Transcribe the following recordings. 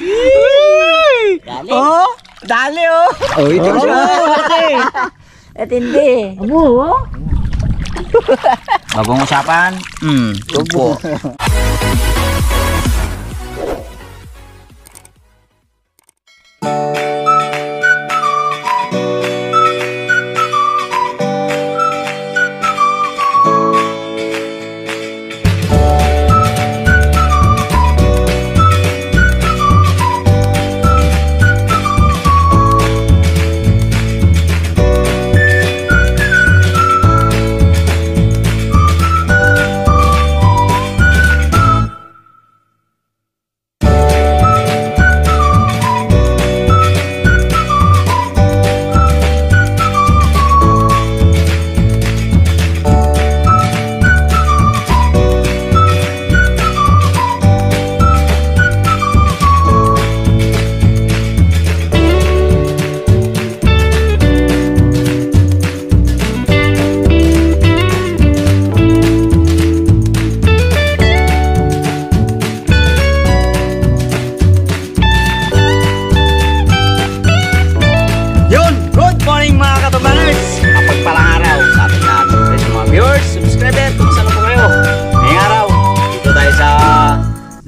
Dali. Oh, dali oh. Oh, ito siya. At hindi. Abo, oh. Bagong usapan. Tubo.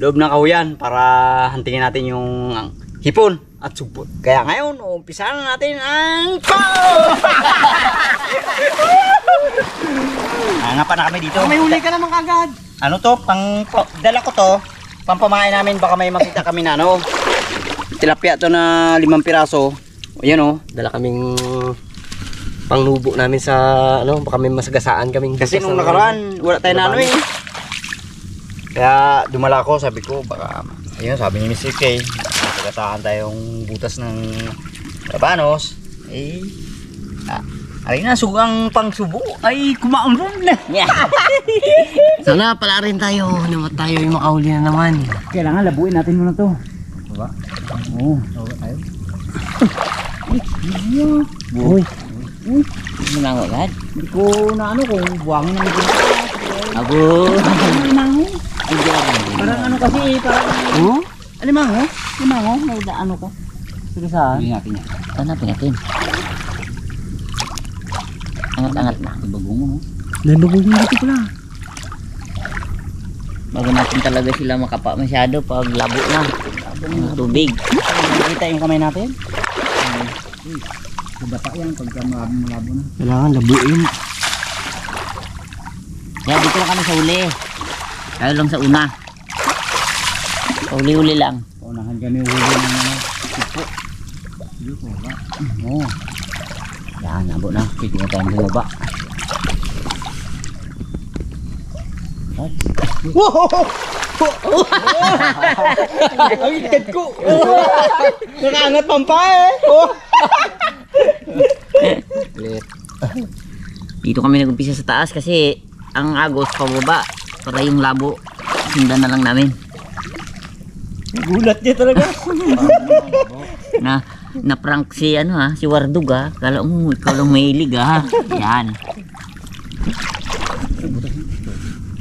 Loob ng kahuyan para hantingin natin yung hipon at supot. Kaya ngayon, umpisahan na natin ang pao! Hangapan na kami dito. May huli ka naman kagad. Ano to? Dala ko to. Pampamain namin, baka may makita kami na ano. Tilapia to na 5 piraso. Ayan o. Dala kaming pangnubo namin sa ano, baka may masagasaan kaming. Kasi nung nakaraan, wala tayo na ano eh. Kaya dumala ko, sabi ko baka, ayun sabi ni Mr. K, nagkataan tayong butas ng labanos. Eh, alin na, sugang pang subo ay kumaang ron na. Sana pala rin tayo, naman tayo yung makahuli na naman. Kailangan labuin natin muna to. Diba? Oo, tayo. Uy, Ano na agad? hindi ko na ano kung buwangin ng ito. Abo. Limango. Parang ano kasi, parang... Oh? Limango? Limango? May ano ko. Sige saan? Hindi natin yan. Hanapin natin. Angat-angat na. Bagong mo. Dahil bagong dito pala. Bago natin talaga sila makapa masyado pag labo na. Ang tubig. Nakita yung kamay natin? Dapa yan pagka malabo na. Kailangan labuin. Kaya dito lang kami sa uli. Tayo lang sa una. Uli-uli lang. Paunahan kami uli ng mga sipo. Dito ba? Oo. Yan, nabo na. Pwede na tayong bumaba. Ang ikat ko! Nakaangat pampa eh! Dito kami nag-umpisa sa taas kasi ang agos pababa para yung labo sundan na lang namin. Gulat niya talaga. na prank si ano ha, si Wardug ha. Kala mo ikaw lang mahilig ha. Yan.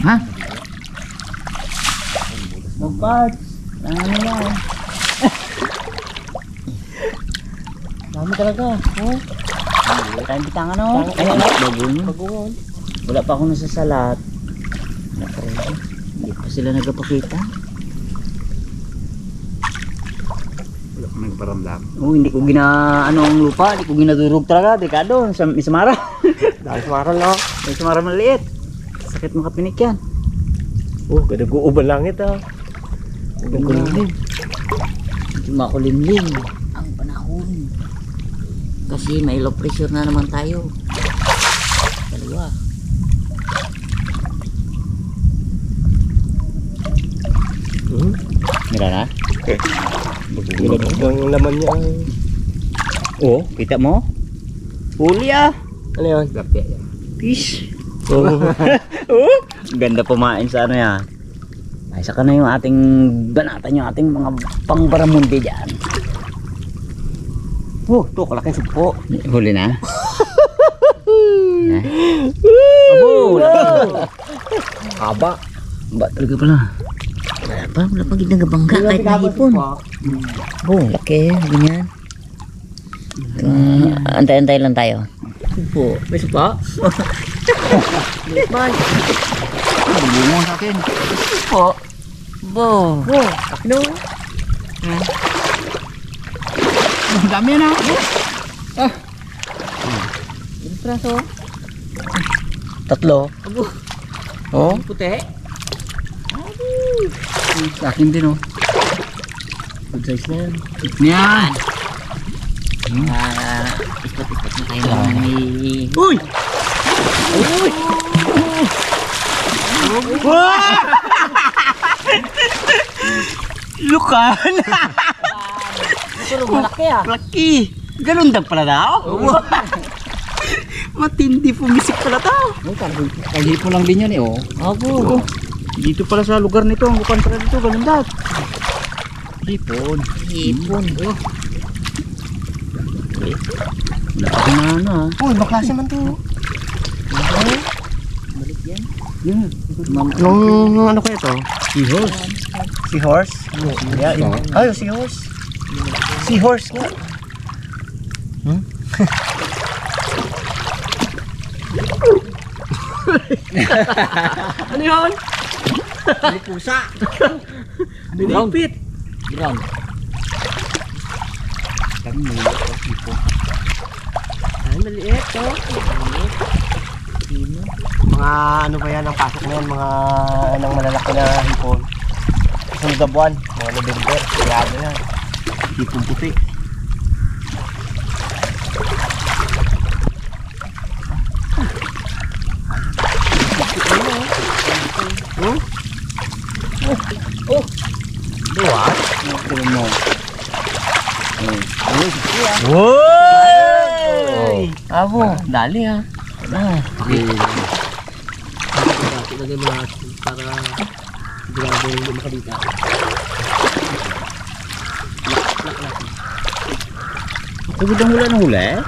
Ha? Magpad. Ano yan? Dami talaga. Oh. Tayong bitangan o. Ayun na. Bagoon. Wala pa ako nasasalat. Hindi pa sila nagpapakita. Wala kang nagparamdam. Oh, hindi ko ano ang lupa. Hindi ko ginadurog talaga. Delikado. Sa Isamara. Dahil sumaran lang. Isamara maliit. Sakit makapinik yan. Oh, gadaguuban langit ah. Makulimlim. Medyo makulimlim ang panahon. Kasi may low pressure na naman tayo. Dalawa. Mira na? Ang laman niya. Oh, kita mo? Huli ah. Ano yun? Lapya yan. Fish. Oh. Oh, ganda pumain sa ano yan. Ay, saka na yung ating banatan, yung ating mga pangbaramundi dyan. Oh, ito, kalaki sugpo. Huli na. Abo! Haba. Ba talaga pala. Wala pa ginagabangga kahit na hipon. Oh, laki. Ganyan. Antay-antay lang tayo. Po, may supa. May. Bungo sa akin. Po. Bo. Oh, no. Ang dami na. Ilang praso? Tatlo. Abo, Oh. puti. Sa akin din oh. Good size na yan. Yan. Ikot-ikot na tayo ng may... Uy! Uy! Lukan. Pero malaki ah. Laki. Ganun daw pala daw. Matindi pumisik pala daw. Kahipo lang din yan eh oh. Abo. Dito pala sa lugar nito, ang bukan pala dito, ganun daw. Hipon. Hipon. Oh. Laki na ano ah. Uy, baklase man to. Balik yan. Yan. Yung ano kaya to? Seahorse. Seahorse? Yeah, ay, seahorse. Seahorse nga. Ano yun? Pusa. Binipit. Brown. Ay, maliit to. Sino? Mga ano ba yan ang pasok na yan? Mga anong malalaki na hipon. Sunod na buwan, mga November. Kaya ano yan. Hipon puti. What? Woy! Abo. Dali ah. Ilagay mo lahat para sigurado hindi makadita. Tugod ang hula ng hula eh.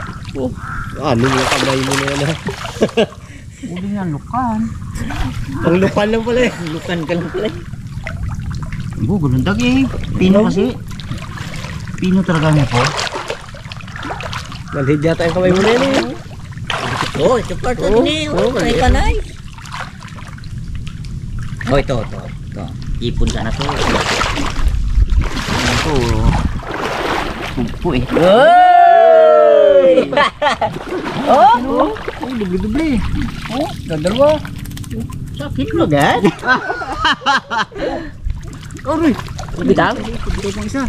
Ano yung kamay mo na yan? Huli nga lukan. Ang lupan lang pala eh. Lukan ka lang pala. Oo, ganun dag eh. Pino kasi. Pino talaga niya po. Manhid yata yung kamay mo na yan eh. Oh, ito part Oh, ni. oh, Oh, ay panay. Oh, ito. Ipon sana to. Ito. Pugpo eh. Oy! Oh, Oh, dubli-dubli. Oh, dalawa. sakit mo agad. Aroy. Bitaw? Ito pang isa.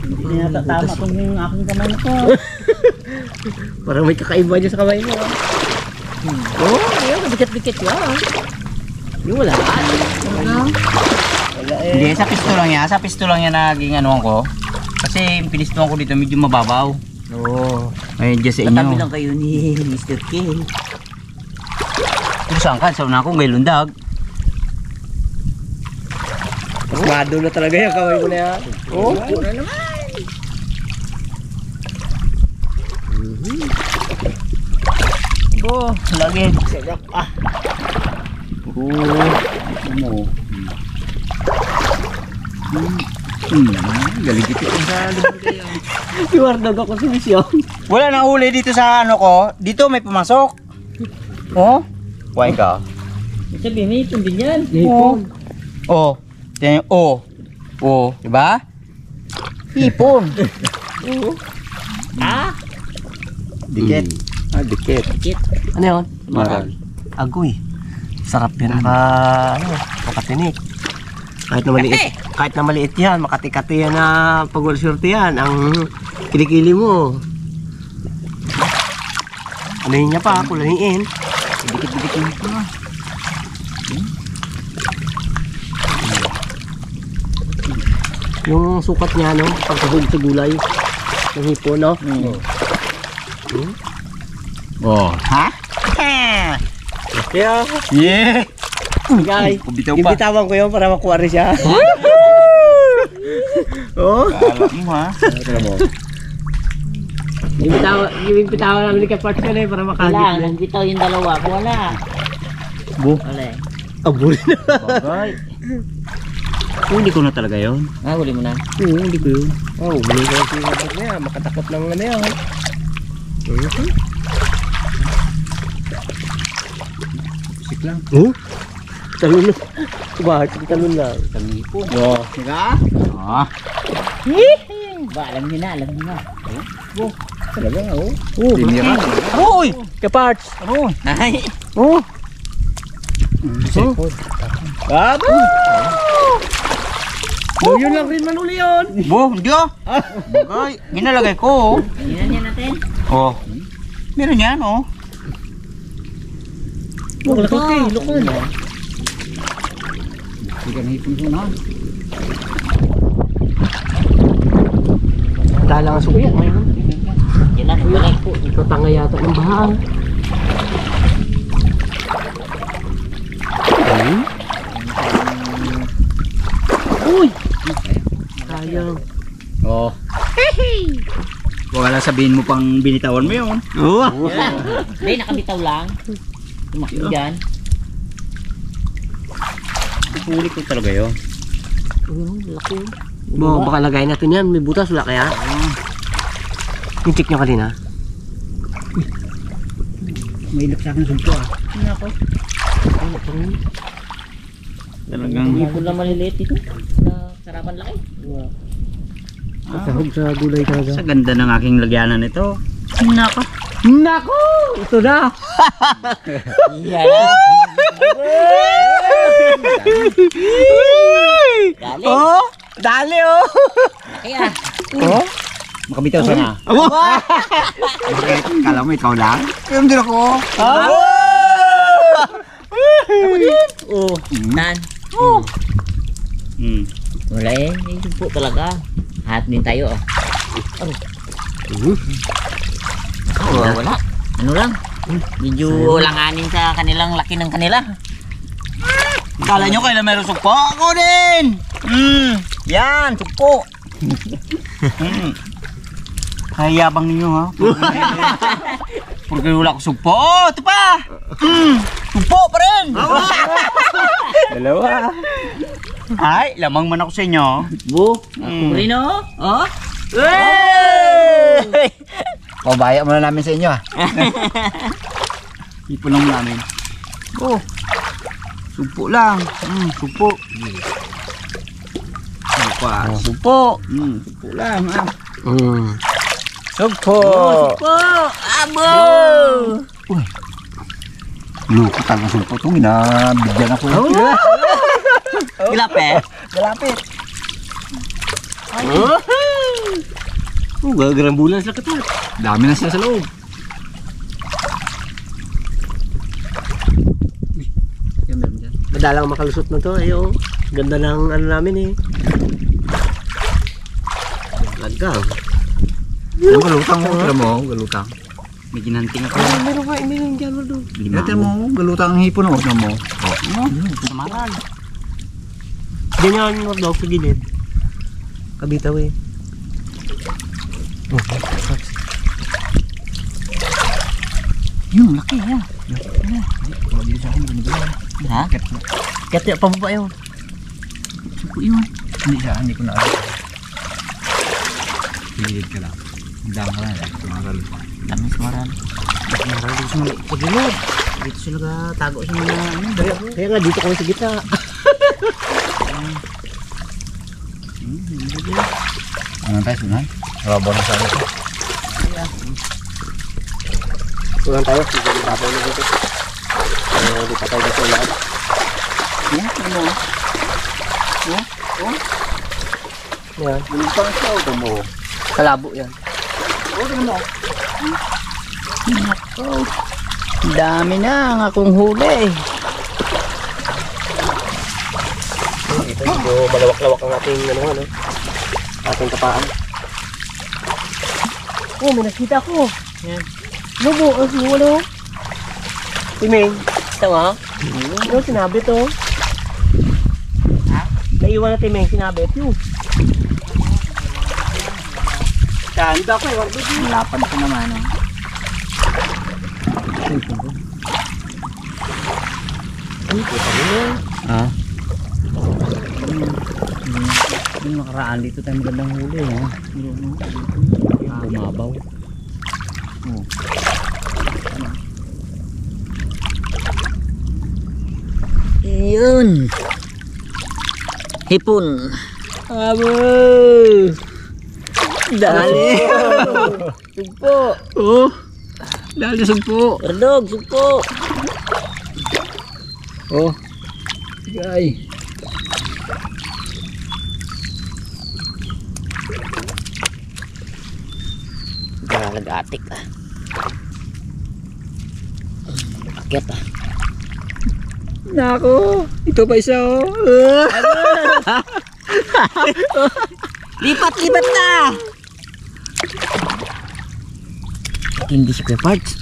Hindi na tatama kung yung aking kamay na to. Parang may kakaiba dyan sa kamay mo. Oh, ayun, dikit-dikit yan. Yung wala. Wala eh. Hindi, sa pisto lang yan. Sa pisto lang yan naging anuan ko. Kasi yung pinistuan ko dito medyo mababaw. Oo. Ay, dyan sa Katabi inyo. lang kayo ni Mr. King. Kung saan ka? Saan na ako ngayon lundag. Pasmado na talaga yung kamay mo na yan. Oo. Pura naman. Oh, lagi. Sarap ah. Oh, ano? Galing dito sa lugar kayo. Iwardog ako sa misyon. Wala nang huli dito sa ano ko. Dito may pumasok. Oh? Kuhain ka. Sabi, may ipon din yan. Oh. Oh. Tingnan nyo. Oh. Oh. Diba? Hipon. Ah? Dikit. Ah, dikit. Dikit. Ano yun? Maral. Agoy. Sarap yan makatinik. Kahit na maliit, kahit na maliit yan, makati-kati yan na pag-surte yan, ang kilikili mo. Ano yun niya pa, kulaniin. Dikit-dikit yun pa. Yung sukat niya, no, pagkahuli sa gulay, ng hipo, no? Oh. Ha? Kaya, Yeah. guys, Bitaw pa. ibitawan ko yun para makuha rin siya. Oh, Kala mo ha. ibitawan namin ni Kapart ka na para Wala, makagit na. nandito yung dalawa. Wala. Bu. Wala eh. Abuli na. Bagay. Huli ko na talaga yun. Huli mo na. Oo, huli ko yun. Oh, huli ko yung sinabag na yan. Makatakot ng ano yan. Sik lang. Oh? Talon na. Bakit? Talon lang. Tangi po. Oh. Diga? Ah. Ba, alam niyo na, alam niyo na. Talaga, oh. Oh, Tinira. Uy! Kaparts! Oh. Ay, Oh! Cellphone. Abo! Oh, yun lang rin man uli yun. Bo, hindi ah. Bagay, ginalagay ko, oh. tingnan niya natin. Oh. Meron yan, oh. Laki, lukon. Sige, hipon ko na. Dalang ang sukuya. Mayroon. Yan na, balik. Ito tanga yata ng bahaan. Uy! Sayang. Oh. Huwag lang sabihin mo pang binitawan mo yun. Oo. Hindi, nakabitaw lang. Tumakbo dyan. Huli ko talaga yun. Laki. Bo, baka lagay natin yan. May butas, wala kaya? Yung check nyo kanina. May ilap sa akin sumpo ah. Nako. Talagang Ipon lang maliliit ito. Sa sarapan laki. Sahog sa gulay talaga. sa ganda ng aking lagyanan ito. Nako. Nako! Ito na! Yan. Galing. Oh! Dali oh! Laki ah. Oh? Makabitaw siya na. Abo! Bakit? Kala mo ikaw lang? Meron din ako. Oh, nan. Hmm. Wala eh. May sumpo talaga. Hat din tayo oh. Wala. Ano lang? Medyo langanin sa kanilang laki ng kanila. Kala nyo kailan meron sugpo? Ako din! Yan, sugpo. Hayabang ninyo ha. Porque wala ko sugpo. Oh, ito pa! Sugpo pa rin! Dalawa. Ay, lamang man ako sa inyo. Bu, ako rin oh. Oh. Hey! Pabaya muna namin sa inyo ha. Ipon lang namin. Oh. Sugpo lang. Sugpo. Ano pa? Sugpo. Sugpo lang ha. Sugpo. Po, abo. Luko talaga sugpo ito. Ginabigyan ako. Gilapit. Galapit. Oh, gagaran bulan sila kapat. Dami na siya sa loob. Yan meron dyan. Madalang makalusot na to. Ayo. Ganda ng ano namin eh. Laggang. Ang galutang mo. Tira mo, galutang. May ginanting ako. Meron ka, meron dyan mo doon. Tira mo, galutang ang hipon mo. Tira mo. Samaral. Ganyan yung daw sa gilid. Kabitaw eh. Yung laki yan. Ha? Kaya pababa yun. Supo yun. Hindi siya, hindi ko na alam. Pilid ka lang. Ang dami ka lang. Tumagal. Daming samaral. Meron dito sa gilid. Dito sila tago sa mga ano. Kaya nga dito kami sa gitna. Ano tayo, sunan? Rabaw na sa akin. Tulang tayo. Sige, babaw na dito. Di pa tayo dito lahat. Yan, ano? Yan. Galutang siya o mo? Kalabo yan. Dami na ang akong huli. Ito medyo malawak-lawak ang ating ano. Ating tapaan. Oh, may nakita ko. Yan. Lobo, ano? Timing. Ito oh. Ano sinabi to? Ha? Naiwan na Timing, sinabi. Phew. Tanda ko, iwan ko. Lapan ko naman. Ay, puta mo. Ah? Nung nakaraan dito tayo magandang huli, ha? Bumabaw. Oh. Ano? Yun. Hipon. Abo! Dali! Sugpo. Oh! Dali sugpo! Bardog, sugpo. Oh! Gay! Nag-atik ah. Akit ah. Nako! Ito pa isa oh! Lipat na! Hindi si Kuya Parts.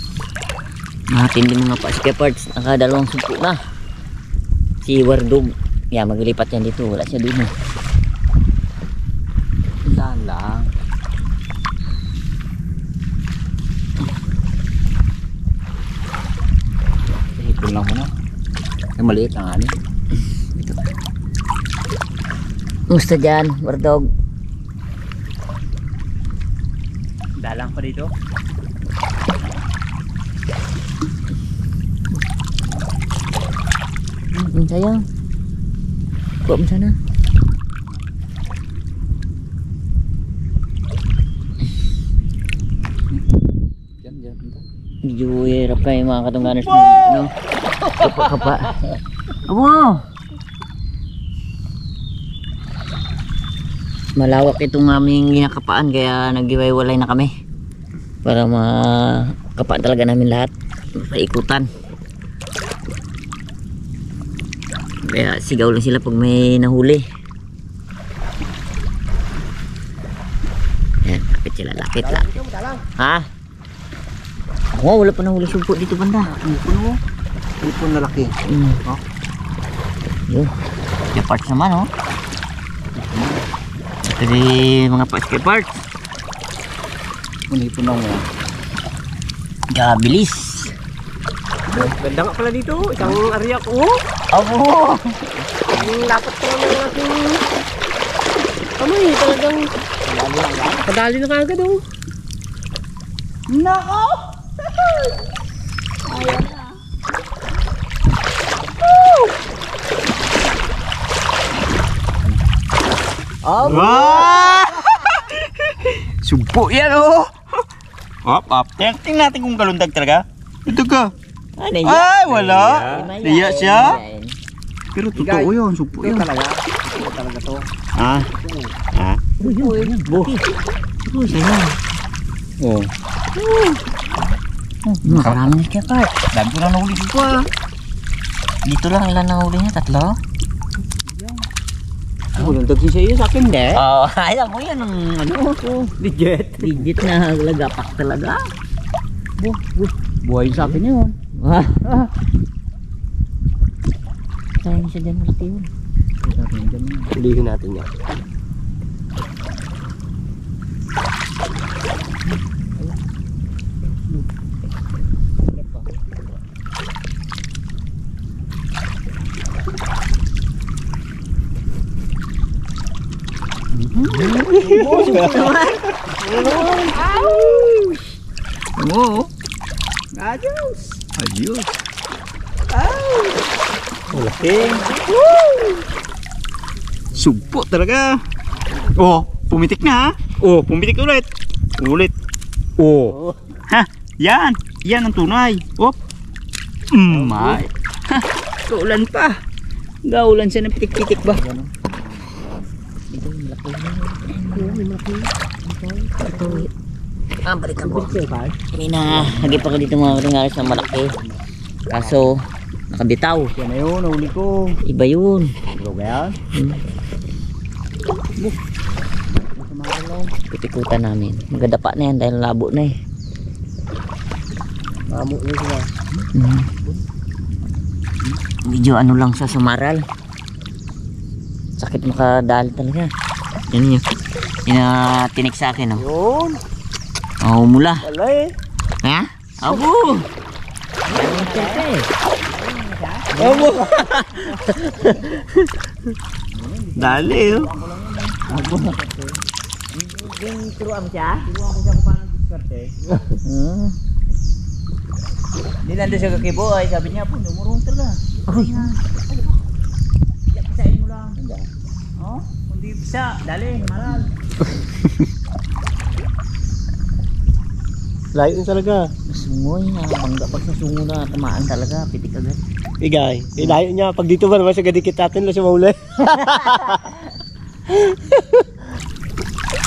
Matindi mga pa si Kuya Parts. Nakadalawang sugpo na. Si Wardog. Yeah, maglipat yan dito. Wala siya dun. Saan lang? Hipon lang muna. Ay, maliit ang ani. Musta dyan, Wardog? Dalang pa dito. Sayang. Kuha mo sana. Diyan. Medyo hirap kayo mga katungganers mo. Ano? Kapa. Abo! Malawak itong aming ginakapaan kaya naghiwalay na kami. Para makapaan talaga namin lahat. Paikutan. Kaya sigaw lang sila pag may nahuli. Yan, lapit sila, lapit. Ha? Oo, wala pa nahuli sugpo dito banda. Ipon na laki. Oh. Yun. Yung parts naman, oh. Ito di mga parts kay parts. Hipon lang muna. Gabilis. Ganda nga pala dito. Isang area ko. Abo! Dapat ko naman ang aking kamay. Talagang kadali na kagad oh. Nako! Wow! Sugpo yan oh! Up. Tingnan natin kung kalundag talaga. Ito ka. Ano yan? Ay, wala. Naiya siya. Yan. Pero totoo yun, sugpo yun. Talaga. Ito talaga to. Ha? Uy, sayang. Oo. Makarami na siya, Part. Dami ko lang nahuli sugpo ah. Dito lang ilan nahuli niya? 3? Bulundag siya iyo sa akin de. Oo, alam mo yan ang ano ko. Legit. Legit na lagapak talaga. Buhay sa akin yun. Sayang siya dyan, malaki yun. Hulihin natin yan. Oo. Adios. Adios. Okay. Sugpo talaga. Oh, pumitik na ha. Oh, pumitik ulit. Oh. Ha, yan. Yan ang tunay. Op. May. Kaulan pa. Gaulan siya ng pitik-pitik ba? Ito, malaki. Ito. Balikan ko. Hindi na. Lagi pa ko dito mga karingaris na malaki. Kaso, nakabitaw. Yan na yun, nahuli ko. Iba yun. Ano ba yan? Pitikutan namin. Magdapa na yan dahil labo na eh. Mamuk na sila. Medyo ano lang sa sumaral. Sakit makadali talaga. Yan yun. Yan na tinik sa akin. Oh. Yun. Oh, mula. Wala eh. Ha? Abo! Abo. Dali oh. Yung turuan mo siya? Turuan ko siya kung paano diskarte. Hindi lang din siya kakiboy. Sabi niya po, numurong talaga. Ay. Pisain mo lang. Oh, kundi pisa. Dali, maral. Layo yun talaga. Sungoy na. Bangga pag sa sungo na. Tamaan talaga. Pitik agad. Igay. Layo niya. Pag dito ba naman sa gadikit natin, lang siya maulay.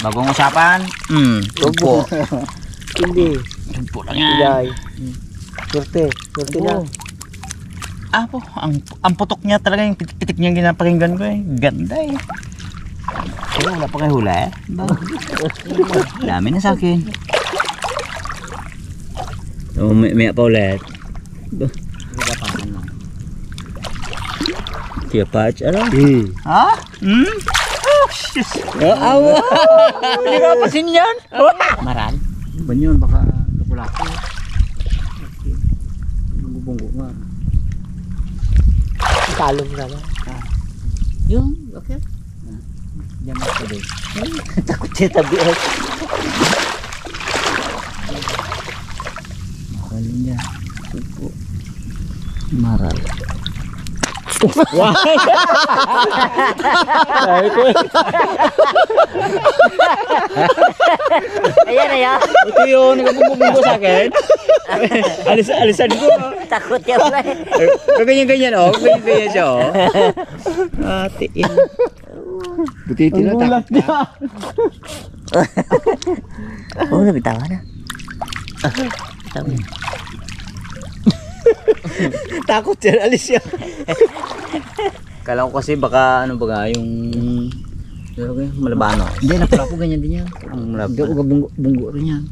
Bagong usapan. Opo. Hindi. Tumpo lang yan. Igay. Surte. Surte na. Ah po, ang putok niya talaga yung pitik niya ginapakinggan ko eh. Ganda eh. Pero wala pa kayo hula eh. Dami na sa akin. So, may pa ulit. Kaya patch, ano? Ha? Oh, shit. Awa! Hindi ka pasin yan. Maral. Ba yun? Baka wala ko. Bunggo nga. Talong na ba? Yung, okay. Diyan mo ko din. Takot siya tabi. Maral niya. Supo. Maral. Ayan, ayan. Ito yun, nagabunggo sa akin. Alisan ko. Takot siya pala. Ganyan-ganyan oh. Ganyan-ganyan siya oh. Atiin. Butiti na takot niya. Oo, nabitawa na. Tawa. Takot yan. Alis yan. Kala ko kasi baka ano baga yung malabano. Hindi, napala ko ganyan din yan. Ang malabano. Hindi, bunggo rin yan.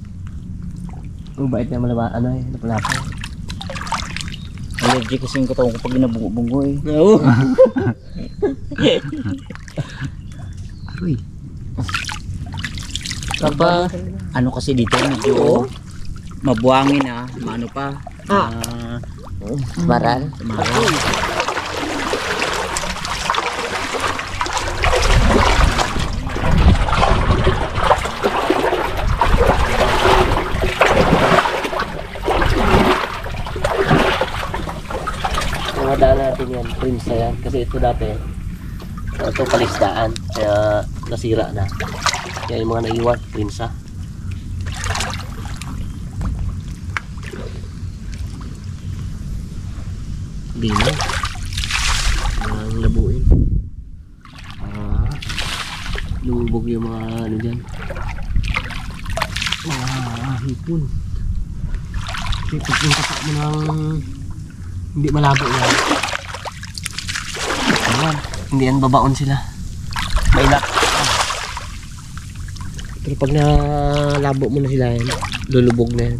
Ang bait na malaba. Ano eh. Napalapa. Allergic kasi yung katawan ko pag ginabunggo eh. Oo. Aroy. Kapag ano kasi dito medyo mabuhangin ah. Maano pa. Maral. Maral. Daan natin yan, prinsa yan. Kasi ito dati, ito palisdaan. Kaya nasira na. Kaya yung mga naiwan, prinsa. Hindi na. Ang labuin. Lumubog yung mga ano dyan. Hipon. Kasi pag yung mo ng hindi malabo yan. Ayan. Hindi yan babaon sila. Mailak. Pero pag nalabo mo na sila yan, lulubog na yan.